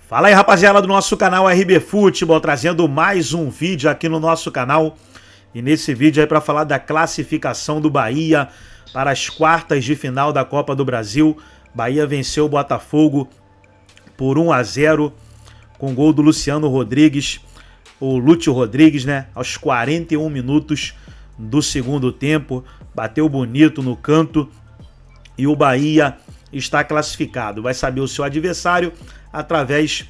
Fala aí, rapaziada do nosso canal RB Futebol, trazendo mais um vídeo aqui no nosso canal. E nesse vídeo aí para falar da classificação do Bahia para as quartas de final da Copa do Brasil. Bahia venceu o Botafogo por 1-0 com gol do Luciano Rodrigues, o Lúcio Rodrigues, né? Aos 41 minutos do segundo tempo, bateu bonito no canto e o Bahia está classificado. Vai saber o seu adversário através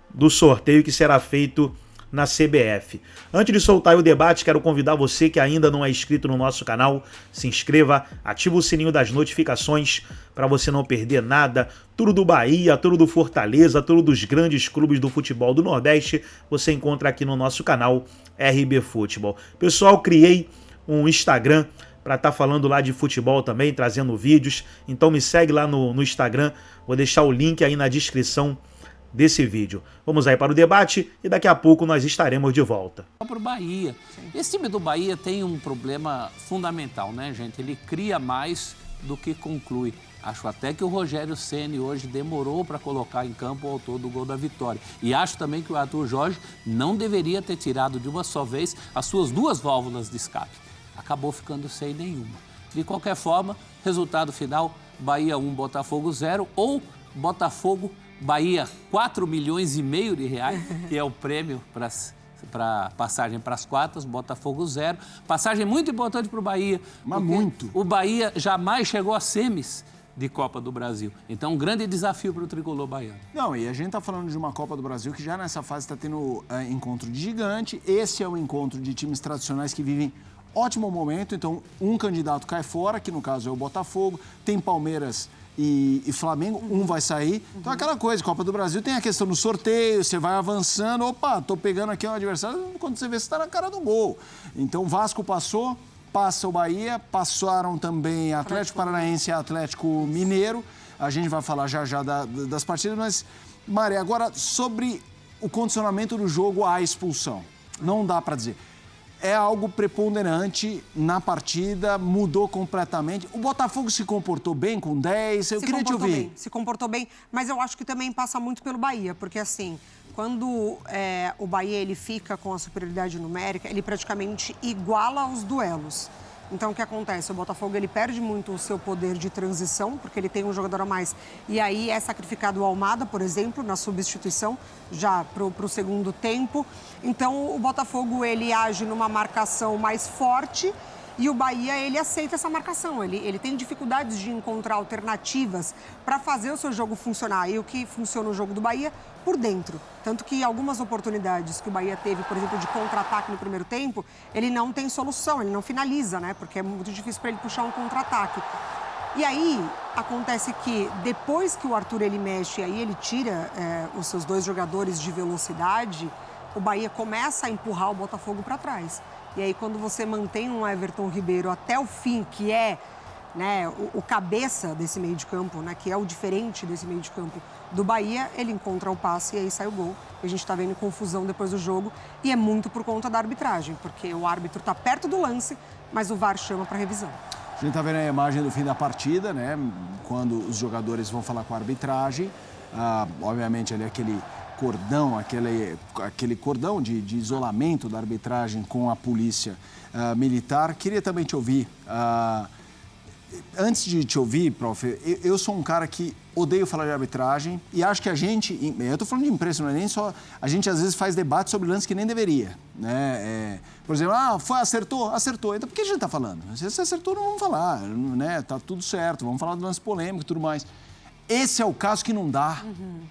do sorteio que será feito na CBF. Antes de soltar o debate, quero convidar você que ainda não é inscrito no nosso canal, se inscreva, ativa o sininho das notificações para você não perder nada. Tudo do Bahia, tudo do Fortaleza, tudo dos grandes clubes do futebol do Nordeste, você encontra aqui no nosso canal RB Futebol. Pessoal, criei um Instagram para estar falando lá de futebol também, trazendo vídeos. Então me segue lá no Instagram, vou deixar o link aí na descrição desse vídeo. Vamos aí para o debate e daqui a pouco nós estaremos de volta. Para o Bahia. Esse time do Bahia tem um problema fundamental, né, gente? Ele cria mais do que conclui. Acho até que o Rogério Ceni hoje demorou para colocar em campo o autor do gol da vitória. E acho também que o Arthur Jorge não deveria ter tirado de uma só vez as suas duas válvulas de escape. Acabou ficando sem nenhuma. De qualquer forma, resultado final, Bahia 1, Botafogo 0, ou Botafogo, Bahia 4,5 milhões de reais, que é o prêmio para passagem para as quartas, Botafogo 0. Passagem muito importante para o Bahia. Mas muito. O Bahia jamais chegou a semis de Copa do Brasil. Então, um grande desafio para o tricolor baiano. Não, e a gente está falando de uma Copa do Brasil que já nessa fase está tendo encontro de gigante. Esse é o encontro de times tradicionais que vivem ótimo momento. Então, um candidato cai fora, que no caso é o Botafogo. Tem Palmeiras e Flamengo, um vai sair. Então, aquela coisa, Copa do Brasil tem a questão do sorteio, você vai avançando, opa, tô pegando aqui um adversário, quando você vê, você tá na cara do gol. Então, Vasco passou, passa o Bahia, passaram também Atlético Paranaense e Atlético Mineiro. A gente vai falar já das partidas, mas, Mari, agora sobre o condicionamento do jogo à expulsão. Não dá para dizer. É algo preponderante na partida, mudou completamente. O Botafogo se comportou bem com 10, eu queria te ouvir. Se comportou bem, mas eu acho que também passa muito pelo Bahia, porque assim, quando o Bahia ele fica com a superioridade numérica, ele praticamente iguala os duelos. Então, o que acontece? O Botafogo ele perde muito o seu poder de transição, porque ele tem um jogador a mais. E aí é sacrificado o Almada, por exemplo, na substituição, já para o segundo tempo. Então, o Botafogo ele age numa marcação mais forte e o Bahia ele aceita essa marcação. Ele tem dificuldades de encontrar alternativas para fazer o seu jogo funcionar. E o que funciona no jogo do Bahia? Por dentro. Tanto que algumas oportunidades que o Bahia teve, por exemplo, de contra-ataque no primeiro tempo, ele não tem solução, ele não finaliza, né? Porque é muito difícil para ele puxar um contra-ataque. E aí, acontece que depois que o Arthur ele mexe, aí ele tira os seus dois jogadores de velocidade, o Bahia começa a empurrar o Botafogo para trás. E aí, quando você mantém um Everton Ribeiro até o fim, que é, né, o cabeça desse meio de campo, né, que é o diferente desse meio de campo do Bahia, ele encontra o passe e aí sai o gol. A gente está vendo confusão depois do jogo e é muito por conta da arbitragem, porque o árbitro está perto do lance, mas o VAR chama para revisão. A gente está vendo a imagem do fim da partida, né? Quando os jogadores vão falar com a arbitragem. Obviamente, ali aquele cordão, aquele cordão de isolamento da arbitragem com a polícia militar. Queria também te ouvir. Antes de te ouvir, prof, eu sou um cara que odeio falar de arbitragem e acho que a gente, eu estou falando de imprensa, não é nem só, a gente às vezes faz debate sobre lances que nem deveria, né? Por exemplo, acertou, então por que a gente está falando? Se acertou, não vamos falar, né? Tá tudo certo, vamos falar do lance polêmico e tudo mais. Esse é o caso que não dá.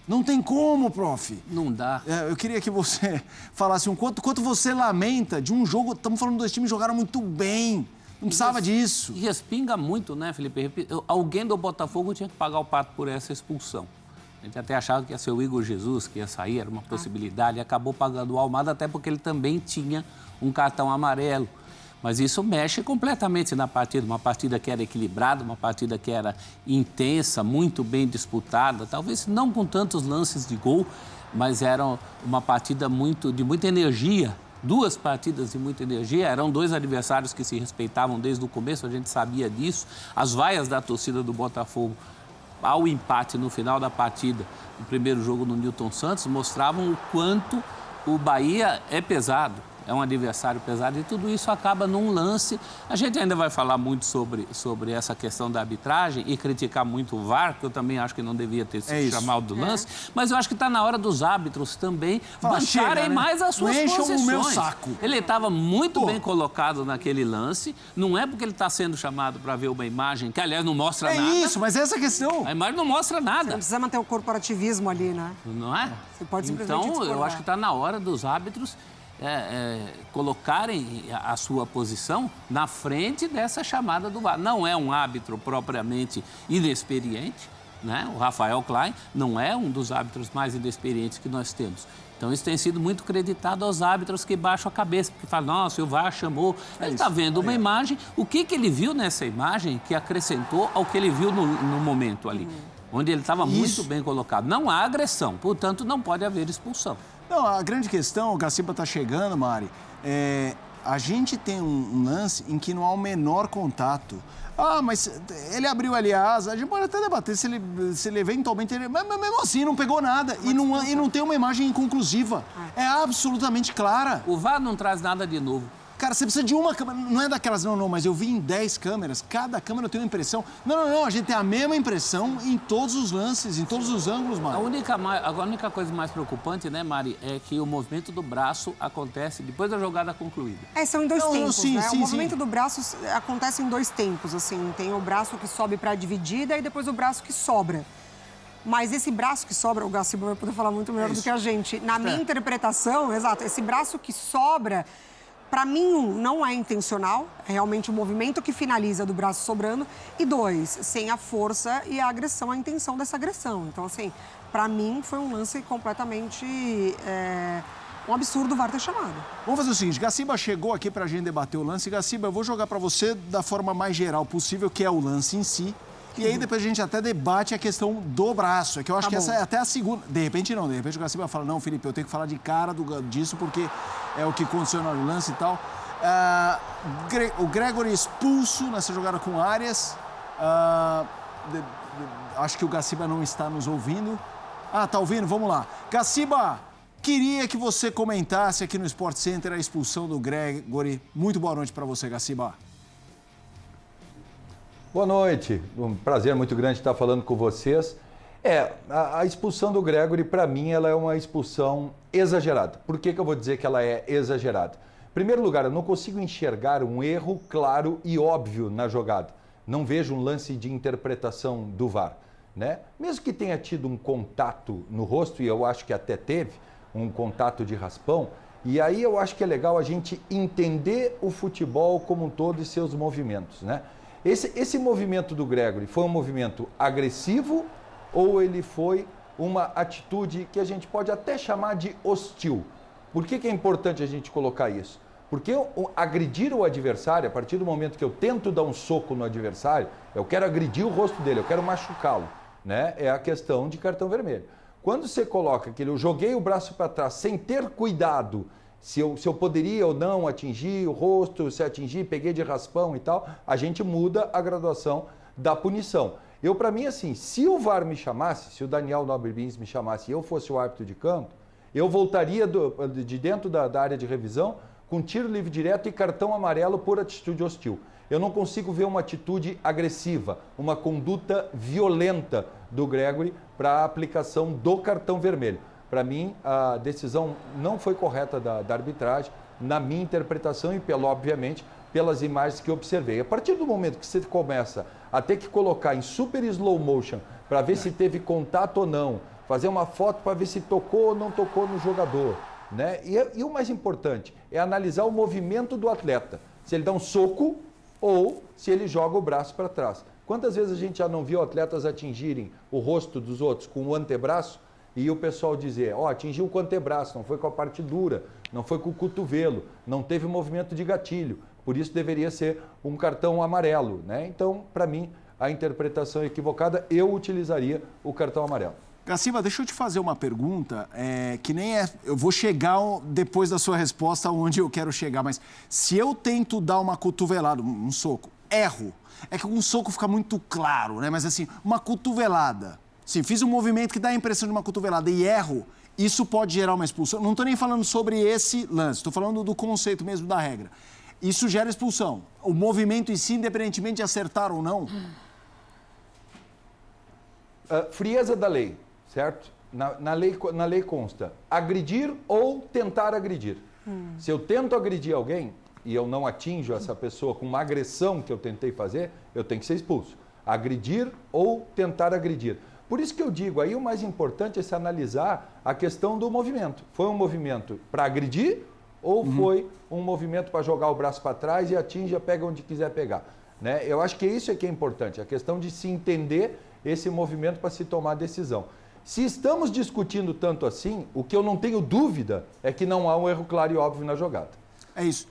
Não tem como, prof. Não dá. Eu queria que você falasse quanto você lamenta de um jogo, estamos falando dos times que jogaram muito bem. Não precisava disso. E respinga muito, né, Felipe? Alguém do Botafogo tinha que pagar o pato por essa expulsão. A gente até achava que ia ser o Igor Jesus, que ia sair, era uma possibilidade. E acabou pagando o Almada, até porque ele também tinha um cartão amarelo. Mas isso mexe completamente na partida. Uma partida que era equilibrada, uma partida que era intensa, muito bem disputada. Talvez não com tantos lances de gol, mas era uma partida de muita energia. Duas partidas de muita energia, eram dois adversários que se respeitavam desde o começo, a gente sabia disso. As vaias da torcida do Botafogo ao empate no final da partida, no primeiro jogo no Newton Santos, mostravam o quanto o Bahia é pesado. É um adversário pesado e tudo isso acaba num lance. A gente ainda vai falar muito sobre essa questão da arbitragem e criticar muito o VAR, que eu também acho que não devia ter sido chamado do lance, mas eu acho que está na hora dos árbitros também bancharem mais as suas posições. O meu saco. Ele estava muito bem colocado naquele lance, não é porque ele está sendo chamado para ver uma imagem, que aliás não mostra nada. É isso, mas essa é a questão. A imagem não mostra nada. Você não precisa manter o corporativismo ali, né? Não é? Você pode simplesmente Então, eu discordar. acho que está na hora dos árbitros colocarem a sua posição na frente dessa chamada do VAR. Não é um árbitro propriamente inexperiente, né? O Rafael Klein não é um dos árbitros mais inexperientes que nós temos. Então, isso tem sido muito creditado aos árbitros que baixam a cabeça, porque falam, nossa, o VAR chamou. Ele está vendo uma imagem, o que ele viu nessa imagem que acrescentou ao que ele viu no momento ali, onde ele estava muito bem colocado. Não há agressão, portanto, não pode haver expulsão. Não, a grande questão, o Gaciba está chegando, Mari, a gente tem um lance em que não há o menor contato. Ah, mas ele abriu ali a asa, a gente pode até debater se ele eventualmente... Mas mesmo assim, não pegou nada e não tem uma imagem inconclusiva. É absolutamente clara. O VAR não traz nada de novo. Cara, você precisa de uma câmera, não é daquelas, não, mas eu vi em 10 câmeras, cada câmera tem uma impressão. Não, a gente tem a mesma impressão em todos os lances, em todos os ângulos, Mari. A única coisa mais preocupante, né, Mari, é que o movimento do braço acontece depois da jogada concluída. São em dois tempos, né? Sim, o movimento do braço acontece em dois tempos, assim. Tem o braço que sobe para a dividida e depois o braço que sobra. Mas esse braço que sobra, o Gaciba vai poder falar muito melhor do que a gente. Na minha interpretação, exato, esse braço que sobra... Para mim, não é intencional, é realmente o movimento que finaliza do braço sobrando. E 2, sem a força e a agressão, a intenção dessa agressão. Então, assim, para mim, foi um lance completamente... um absurdo o VAR ter chamado. Vamos fazer o seguinte, Gaciba chegou aqui para a gente debater o lance. Gaciba, eu vou jogar para você da forma mais geral possível, que é o lance em si. E aí depois a gente até debate a questão do braço. É que eu acho que essa é até a segunda... De repente não, de repente o Gaciba fala, não, Felipe, eu tenho que falar de cara disso porque é o que condiciona o lance e tal. O Gregory expulso nessa jogada com Arias. Acho que o Gaciba não está nos ouvindo. Tá ouvindo? Vamos lá. Gaciba, queria que você comentasse aqui no Sport Center a expulsão do Gregory. Muito boa noite para você, Gaciba. Boa noite, um prazer muito grande estar falando com vocês. A expulsão do Gregory, para mim, ela é uma expulsão exagerada. Por que eu vou dizer que ela é exagerada? Em primeiro lugar, eu não consigo enxergar um erro claro e óbvio na jogada. Não vejo um lance de interpretação do VAR, né? Mesmo que tenha tido um contato no rosto, e eu acho que até teve um contato de raspão, e aí eu acho que é legal a gente entender o futebol como um todo e seus movimentos, né? Esse movimento do Gregory foi um movimento agressivo ou ele foi uma atitude que a gente pode até chamar de hostil? Por que é importante a gente colocar isso? Porque agredir o adversário, a partir do momento que eu tento dar um soco no adversário, eu quero agredir o rosto dele, eu quero machucá-lo, né? É a questão de cartão vermelho. Quando você coloca que eu joguei o braço para trás sem ter cuidado, se eu poderia ou não atingir o rosto, se atingir, peguei de raspão e tal, a gente muda a graduação da punição. Para mim, assim, se o VAR me chamasse, se o Daniel Nobre Bins me chamasse e eu fosse o árbitro de campo, eu voltaria de dentro da área de revisão com tiro livre direto e cartão amarelo por atitude hostil. Eu não consigo ver uma atitude agressiva, uma conduta violenta do Gregory para a aplicação do cartão vermelho. Para mim, a decisão não foi correta da arbitragem, na minha interpretação e, obviamente, pelas imagens que eu observei. A partir do momento que você começa a ter que colocar em super slow motion para ver se teve contato ou não, fazer uma foto para ver se tocou ou não tocou no jogador, né? E o mais importante é analisar o movimento do atleta. Se ele dá um soco ou se ele joga o braço para trás. Quantas vezes a gente já não viu atletas atingirem o rosto dos outros com o antebraço? E o pessoal dizer, atingiu com o antebraço, não foi com a parte dura, não foi com o cotovelo, não teve movimento de gatilho, por isso deveria ser um cartão amarelo, né? Então, para mim, a interpretação é equivocada, eu utilizaria o cartão amarelo. Gaciba, deixa eu te fazer uma pergunta, que nem é... Eu vou chegar depois da sua resposta onde eu quero chegar, mas se eu tento dar uma cotovelada, um soco, erro. É que com um soco fica muito claro, né? Mas assim, uma cotovelada. Sim, fiz um movimento que dá a impressão de uma cotovelada e erro, isso pode gerar uma expulsão. Não estou nem falando sobre esse lance, estou falando do conceito mesmo da regra. Isso gera expulsão. O movimento em si, independentemente de acertar ou não. Frieza da lei, certo? Na lei consta agredir ou tentar agredir. Se eu tento agredir alguém e eu não atinjo essa pessoa com uma agressão que eu tentei fazer, eu tenho que ser expulso. Agredir ou tentar agredir. Por isso que eu digo, aí o mais importante é se analisar a questão do movimento. Foi um movimento para agredir ou foi um movimento para jogar o braço para trás e atinge, pega onde quiser pegar? Né? Eu acho que isso é que é importante, a questão de se entender esse movimento para se tomar decisão. Se estamos discutindo tanto assim, o que eu não tenho dúvida é que não há um erro claro e óbvio na jogada. É isso.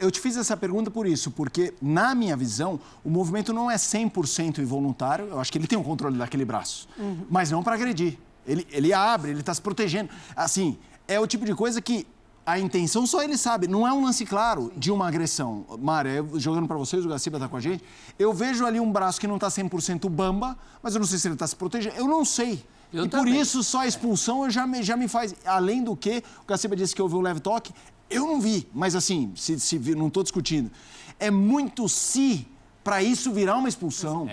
Eu te fiz essa pergunta por isso, porque, na minha visão, o movimento não é 100% involuntário. Eu acho que ele tem um controle daquele braço, mas não para agredir. Ele abre, ele está se protegendo. Assim, é o tipo de coisa que a intenção só ele sabe. Não é um lance claro de uma agressão. Mária, jogando para vocês, o Gaciba está com a gente. Eu vejo ali um braço que não está 100% bamba, mas eu não sei se ele está se protegendo. Eu não sei. Eu e também. por isso, só a expulsão já me faz... Além do que, o Gaciba disse que houve um leve toque. Eu não vi, mas assim, não estou discutindo. É muito para isso virar uma expulsão.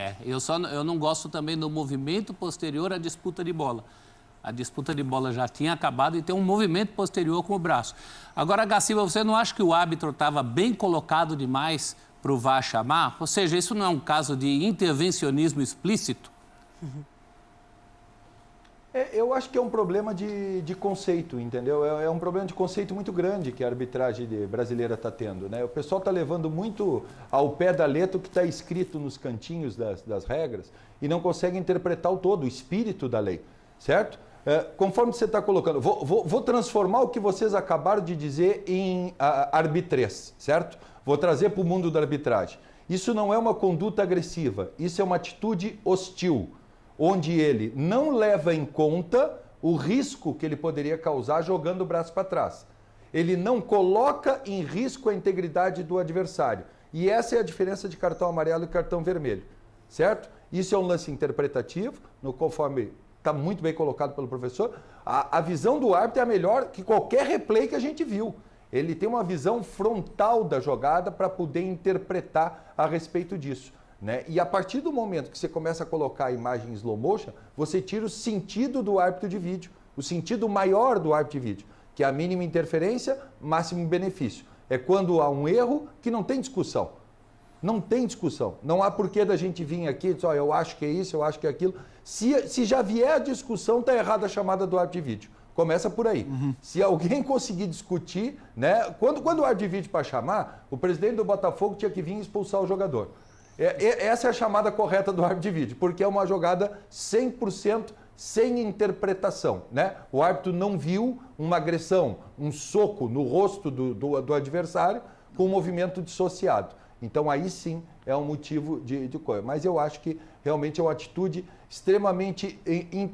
Eu não gosto também do movimento posterior à disputa de bola. A disputa de bola já tinha acabado e tem um movimento posterior com o braço. Agora, Gaciba, você não acha que o árbitro estava bem colocado demais para o VAR chamar? Ou seja, isso não é um caso de intervencionismo explícito? Eu acho que é um problema de conceito, entendeu? É um problema de conceito muito grande que a arbitragem brasileira está tendo, né? O pessoal está levando muito ao pé da letra o que está escrito nos cantinhos das regras e não consegue interpretar o todo, o espírito da lei, certo? Conforme você está colocando, vou transformar o que vocês acabaram de dizer em arbitrez, certo? Vou trazer para o mundo da arbitragem. Isso não é uma conduta agressiva, isso é uma atitude hostil, onde ele não leva em conta o risco que ele poderia causar jogando o braço para trás. Ele não coloca em risco a integridade do adversário. E essa é a diferença de cartão amarelo e cartão vermelho, certo? Isso é um lance interpretativo, conforme está muito bem colocado pelo professor. A visão do árbitro é a melhor que qualquer replay que a gente viu. Ele tem uma visão frontal da jogada para poder interpretar a respeito disso. Né? E a partir do momento que você começa a colocar a imagem em slow motion, você tira o sentido do árbitro de vídeo, o sentido maior do árbitro de vídeo, que é a mínima interferência, máximo benefício. É quando há um erro que não tem discussão. Não tem discussão. Não há porquê da gente vir aqui e dizer, eu acho que é isso, eu acho que é aquilo. Se já vier a discussão, está errada a chamada do árbitro de vídeo. Começa por aí. Se alguém conseguir discutir, né? Quando o árbitro de vídeo para chamar, o presidente do Botafogo tinha que vir expulsar o jogador. Essa é a chamada correta do árbitro de vídeo, porque é uma jogada 100% sem interpretação, né? O árbitro não viu uma agressão, um soco no rosto do adversário com um movimento dissociado. Então aí sim é um motivo de coisa. Mas eu acho que realmente é uma atitude extremamente...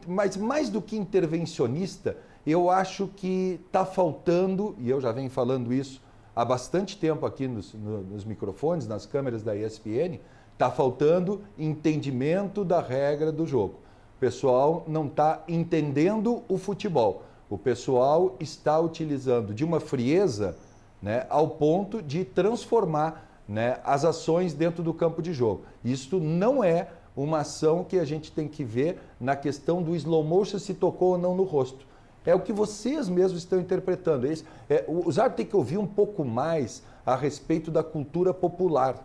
Mas mais do que intervencionista, eu acho que está faltando, e eu já venho falando isso há bastante tempo aqui nos microfones, nas câmeras da ESPN, está faltando entendimento da regra do jogo. O pessoal não está entendendo o futebol. O pessoal está utilizando de uma frieza, né, ao ponto de transformar, né, as ações dentro do campo de jogo. Isto não é uma ação que a gente tem que ver na questão do slow motion, se tocou ou não no rosto. É o que vocês mesmos estão interpretando. Os árbitros têm que ouvir um pouco mais a respeito da cultura popular.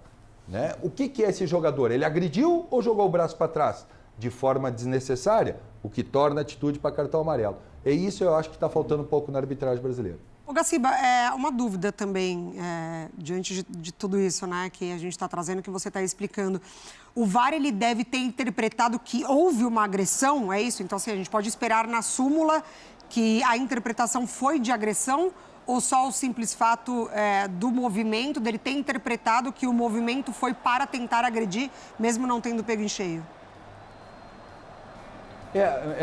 Né? O que é esse jogador? Ele agrediu ou jogou o braço para trás? De forma desnecessária, o que torna a atitude para cartão amarelo. É isso eu acho que está faltando um pouco na arbitragem brasileira. Ô Gaciba, uma dúvida também, diante de tudo isso, né, que a gente está trazendo, que você está explicando. O VAR, ele deve ter interpretado que houve uma agressão, é isso? Então, assim, a gente pode esperar na súmula que a interpretação foi de agressão ou só o simples fato do movimento, dele ter interpretado que o movimento foi para tentar agredir, mesmo não tendo pego em cheio?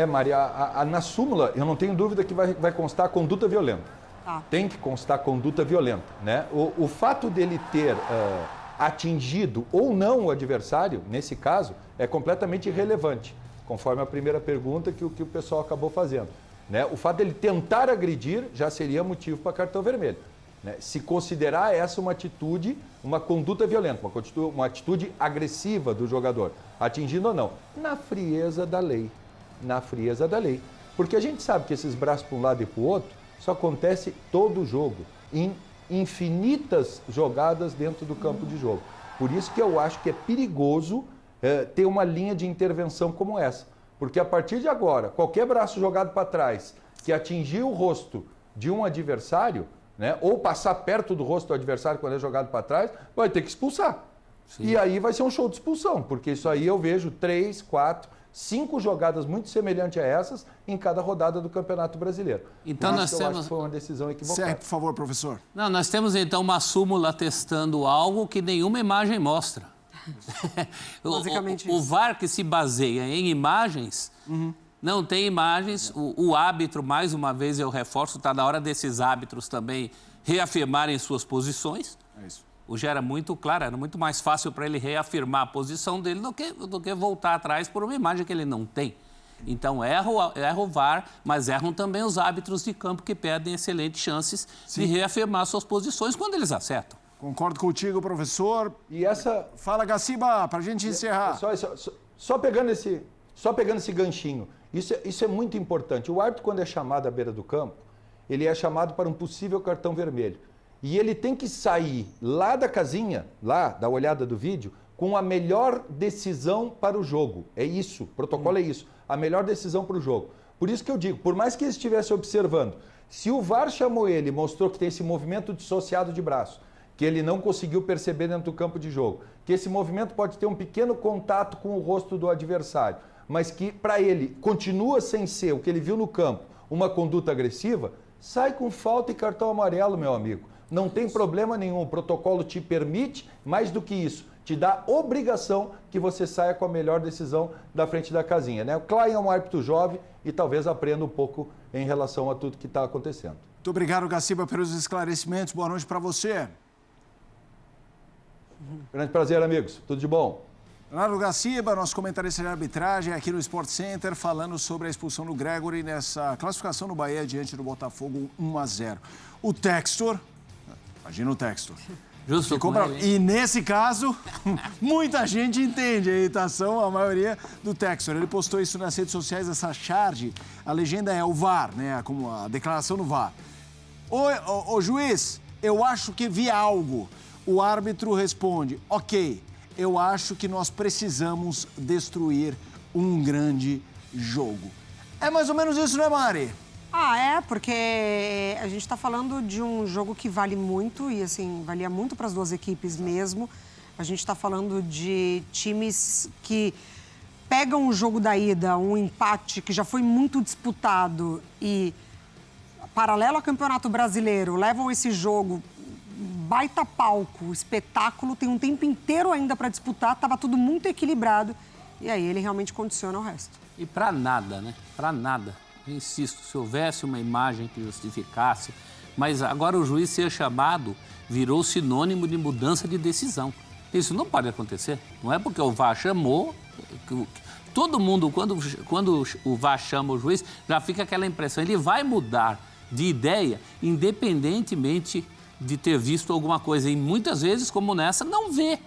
Maria, na súmula, eu não tenho dúvida que vai constar conduta violenta. Tem que constar conduta violenta, né? O fato dele ter atingido ou não o adversário, nesse caso, é completamente irrelevante, conforme a primeira pergunta que o pessoal acabou fazendo. Né? O fato dele tentar agredir já seria motivo para cartão vermelho. Né? Se considerar essa uma atitude, uma conduta violenta, uma atitude agressiva do jogador, atingindo ou não, na frieza da lei. Na frieza da lei. Porque a gente sabe que esses braços para um lado e para o outro, isso acontece todo o jogo, em infinitas jogadas dentro do campo de jogo. Por isso que eu acho que é perigoso ter uma linha de intervenção como essa. Porque a partir de agora, qualquer braço jogado para trás que atingir o rosto de um adversário, né, ou passar perto do rosto do adversário quando é jogado para trás, vai ter que expulsar. Sim. E aí vai ser um show de expulsão, porque isso aí eu vejo 3, 4, 5 jogadas muito semelhantes a essas em cada rodada do Campeonato Brasileiro. Então nós temos... acho que foi uma decisão equivocada. Certo, por favor, professor. Não, nós temos então uma súmula testando algo que nenhuma imagem mostra. Basicamente o isso. VAR que se baseia em imagens, não tem imagens. O árbitro, mais uma vez eu reforço, está na hora desses árbitros também reafirmarem suas posições. É isso. O já era muito claro, era muito mais fácil para ele reafirmar a posição dele do que voltar atrás por uma imagem que ele não tem. Então erra o VAR, mas erram também os árbitros de campo que perdem excelentes chances de reafirmar suas posições quando eles acertam. Concordo contigo, professor. E essa... Fala, Gaciba, para a gente encerrar. Só pegando esse ganchinho, isso é muito importante. O árbitro, quando é chamado à beira do campo, ele é chamado para um possível cartão vermelho. E ele tem que sair lá da casinha, lá da olhada do vídeo, com a melhor decisão para o jogo. É isso, o protocolo é isso, a melhor decisão para o jogo. Por isso que eu digo, por mais que ele estivesse observando, se o VAR chamou ele e mostrou que tem esse movimento dissociado de braço, que ele não conseguiu perceber dentro do campo de jogo, que esse movimento pode ter um pequeno contato com o rosto do adversário, mas que para ele continua sem ser o que ele viu no campo, uma conduta agressiva, sai com falta e cartão amarelo, meu amigo. Não tem problema nenhum, o protocolo te permite, mais do que isso, te dá obrigação que você saia com a melhor decisão da frente da casinha. Né? O Klein é um árbitro jovem e talvez aprenda um pouco em relação a tudo que está acontecendo. Muito obrigado, Gaciba, pelos esclarecimentos. Boa noite para você. Grande prazer, amigos. Tudo de bom. Leonardo Gaciba, nosso comentarista de arbitragem aqui no Sport Center, falando sobre a expulsão do Gregory nessa classificação do Bahia diante do Botafogo 1-0. O Textor, imagina o Textor. Justo com ele, e nesse caso, muita gente entende a irritação, a maioria do Textor. Ele postou isso nas redes sociais, essa charge, a legenda é o VAR, né, como a declaração do VAR. Ô juiz, eu acho que vi algo. O árbitro responde, ok, eu acho que nós precisamos destruir um grande jogo. É mais ou menos isso, né, Mari? Porque a gente está falando de um jogo que vale muito e, assim, valia muito para as duas equipes mesmo. A gente está falando de times que pegam o jogo da ida, um empate que já foi muito disputado e, paralelo ao Campeonato Brasileiro, levam esse jogo... baita palco, espetáculo, tem um tempo inteiro ainda para disputar, estava tudo muito equilibrado e aí ele realmente condiciona o resto. E para nada, né? Para nada. Eu insisto, se houvesse uma imagem que justificasse, mas agora o juiz ser chamado virou sinônimo de mudança de decisão. Isso não pode acontecer. Não é porque o VAR chamou... Todo mundo, quando o VAR chama o juiz, já fica aquela impressão. Ele vai mudar de ideia independentemente de ter visto alguma coisa. E muitas vezes, como nessa, não vê.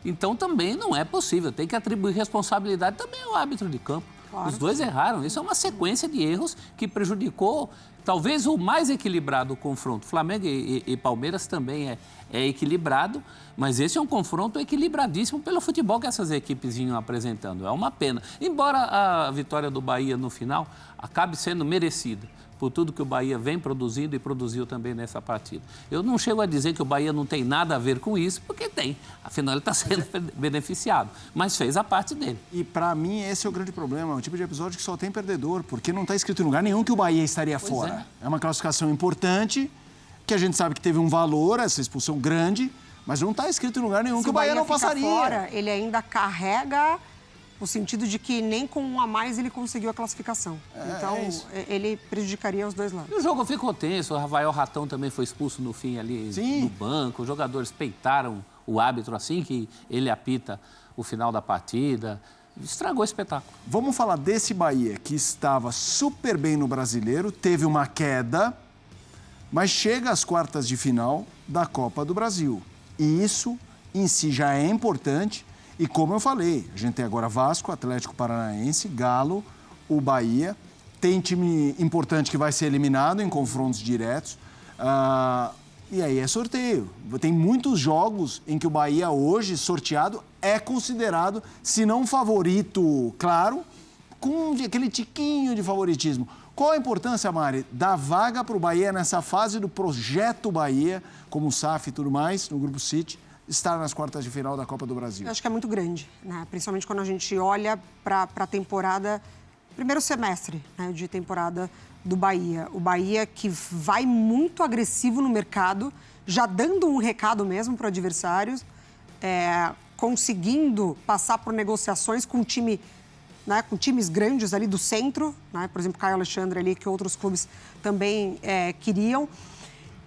Então também não é possível. Tem que atribuir responsabilidade também ao árbitro de campo. Claro. Os dois erraram. Isso é uma sequência de erros que prejudicou talvez o mais equilibrado confronto. Flamengo e Palmeiras também é equilibrado, mas esse é um confronto equilibradíssimo pelo futebol que essas equipes vinham apresentando. É uma pena. Embora a vitória do Bahia no final acabe sendo merecida por tudo que o Bahia vem produzindo e produziu também nessa partida. Eu não chego a dizer que o Bahia não tem nada a ver com isso, porque tem. Afinal, ele está sendo beneficiado, mas fez a parte dele. E, para mim, esse é o grande problema. É um tipo de episódio que só tem perdedor, porque não está escrito em lugar nenhum que o Bahia estaria fora. É uma classificação importante, que a gente sabe que teve um valor, essa expulsão grande, mas não está escrito em lugar nenhum que o Bahia não passaria. Fora, ele ainda carrega... no sentido de que nem com um a mais ele conseguiu a classificação. Então, ele prejudicaria os dois lados. E o jogo ficou tenso, o Rafael Ratão também foi expulso no fim ali no banco, os jogadores peitaram o árbitro assim que ele apita o final da partida. Estragou o espetáculo. Vamos falar desse Bahia que estava super bem no Brasileiro, teve uma queda, mas chega às quartas de final da Copa do Brasil. E isso em si já é importante. E como eu falei, a gente tem agora Vasco, Atlético Paranaense, Galo, o Bahia. Tem time importante que vai ser eliminado em confrontos diretos. E aí é sorteio. Tem muitos jogos em que o Bahia hoje, sorteado, é considerado, se não favorito, claro, com aquele tiquinho de favoritismo. Qual a importância, Mari, da vaga para o Bahia nessa fase do projeto Bahia, como o SAF e tudo mais, no Grupo City, estar nas quartas de final da Copa do Brasil? Eu acho que é muito grande, né? Principalmente quando a gente olha para a temporada, primeiro semestre, né, de temporada do Bahia. O Bahia que vai muito agressivo no mercado, já dando um recado mesmo para adversários, conseguindo passar por negociações com time, né, com times grandes ali do centro, né, por exemplo, Caio Alexandre ali, que outros clubes também queriam.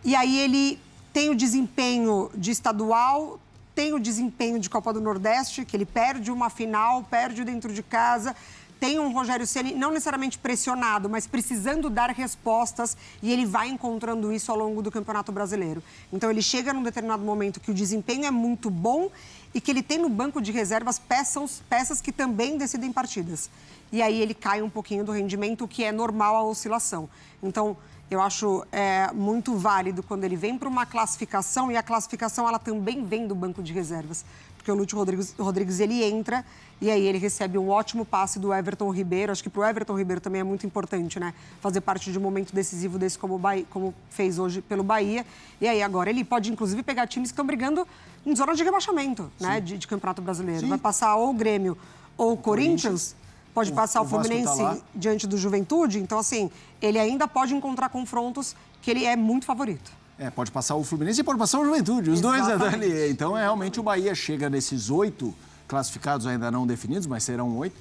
E aí ele tem o desempenho de estadual, tem o desempenho de Copa do Nordeste, que ele perde uma final, perde dentro de casa. Tem um Rogério Ceni não necessariamente pressionado, mas precisando dar respostas, e ele vai encontrando isso ao longo do Campeonato Brasileiro. Então ele chega num determinado momento que o desempenho é muito bom e que ele tem no banco de reservas peças que também decidem partidas. E aí ele cai um pouquinho do rendimento, o que é normal a oscilação. Então eu acho muito válido quando ele vem para uma classificação, e a classificação ela também vem do banco de reservas. Porque o Lúcio Rodrigues ele entra e aí ele recebe um ótimo passe do Everton Ribeiro. Acho que para o Everton Ribeiro também é muito importante, né? Fazer parte de um momento decisivo desse como fez hoje pelo Bahia. E aí agora ele pode inclusive pegar times que estão brigando em zona de rebaixamento, né? De Campeonato Brasileiro. Sim. Vai passar ou o Grêmio ou o Corinthians. Pode passar o Fluminense tá diante do Juventude. Então, assim, ele ainda pode encontrar confrontos que ele é muito favorito. Pode passar o Fluminense e pode passar o Juventude. Os dois ali. Então, realmente, o Bahia chega nesses 8 classificados ainda não definidos, mas serão 8,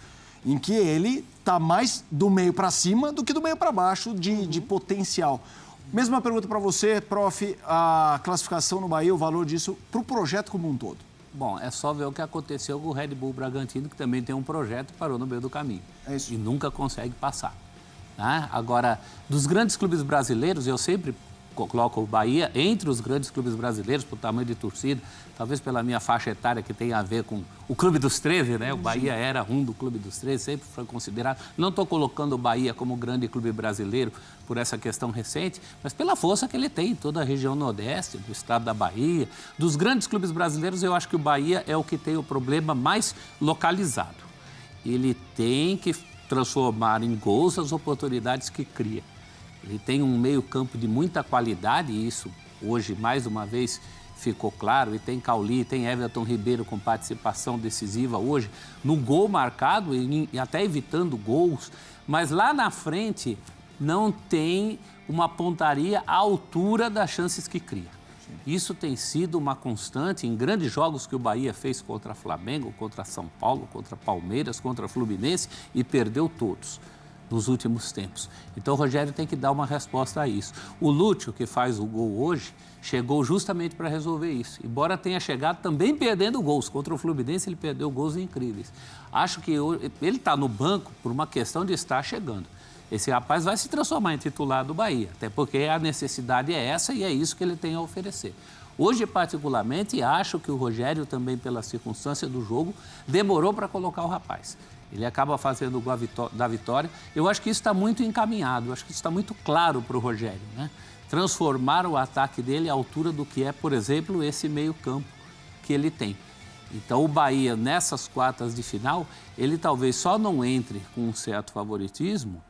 em que ele está mais do meio para cima do que do meio para baixo de potencial. Mesma pergunta para você, prof. A classificação no Bahia, o valor disso para o projeto como um todo. Bom, é só ver o que aconteceu com o Red Bull Bragantino, que também tem um projeto e parou no meio do caminho. É isso. E nunca consegue passar. Né? Agora, dos grandes clubes brasileiros, eu sempre coloco o Bahia entre os grandes clubes brasileiros, por tamanho de torcida, talvez pela minha faixa etária que tem a ver com o Clube dos 13, né? O Bahia era do Clube dos 13, sempre foi considerado. Não estou colocando o Bahia como grande clube brasileiro por essa questão recente, mas pela força que ele tem em toda a região nordeste, do estado da Bahia. Dos grandes clubes brasileiros, eu acho que o Bahia é o que tem o problema mais localizado. Ele tem que transformar em gols as oportunidades que cria. Ele tem um meio-campo de muita qualidade, e isso hoje, mais uma vez, ficou claro. E tem Cauli, tem Everton Ribeiro com participação decisiva hoje, no gol marcado e até evitando gols. Mas lá na frente não tem uma pontaria à altura das chances que cria. Isso tem sido uma constante em grandes jogos que o Bahia fez contra Flamengo, contra São Paulo, contra Palmeiras, contra Fluminense, e perdeu todos nos últimos tempos. Então o Rogério tem que dar uma resposta a isso. O Lúcio, que faz o gol hoje, chegou justamente para resolver isso. Embora tenha chegado também perdendo gols. Contra o Fluminense ele perdeu gols incríveis. Acho que ele está no banco por uma questão de estar chegando. Esse rapaz vai se transformar em titular do Bahia, até porque a necessidade é essa e é isso que ele tem a oferecer. Hoje, particularmente, acho que o Rogério, também pela circunstância do jogo, demorou para colocar o rapaz. Ele acaba fazendo o gol da vitória. Eu acho que isso está muito encaminhado, eu acho que isso está muito claro para o Rogério, né? Transformar o ataque dele à altura do que é, por exemplo, esse meio-campo que ele tem. Então, o Bahia, nessas quartas de final, ele talvez só não entre com um certo favoritismo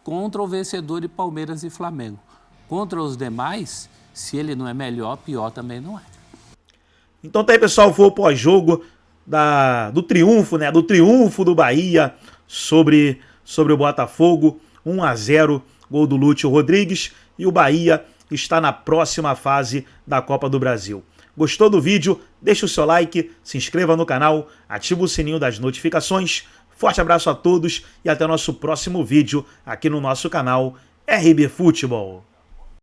contra o vencedor de Palmeiras e Flamengo. Contra os demais, se ele não é melhor, pior também não é. Então tá aí, pessoal, foi o pós-jogo do triunfo, né? Do triunfo do Bahia sobre o Botafogo, 1-0, gol do Lúcio Rodrigues, e o Bahia está na próxima fase da Copa do Brasil. Gostou do vídeo? Deixa o seu like, se inscreva no canal, ativa o sininho das notificações. Forte abraço a todos e até o nosso próximo vídeo aqui no nosso canal RB Futebol.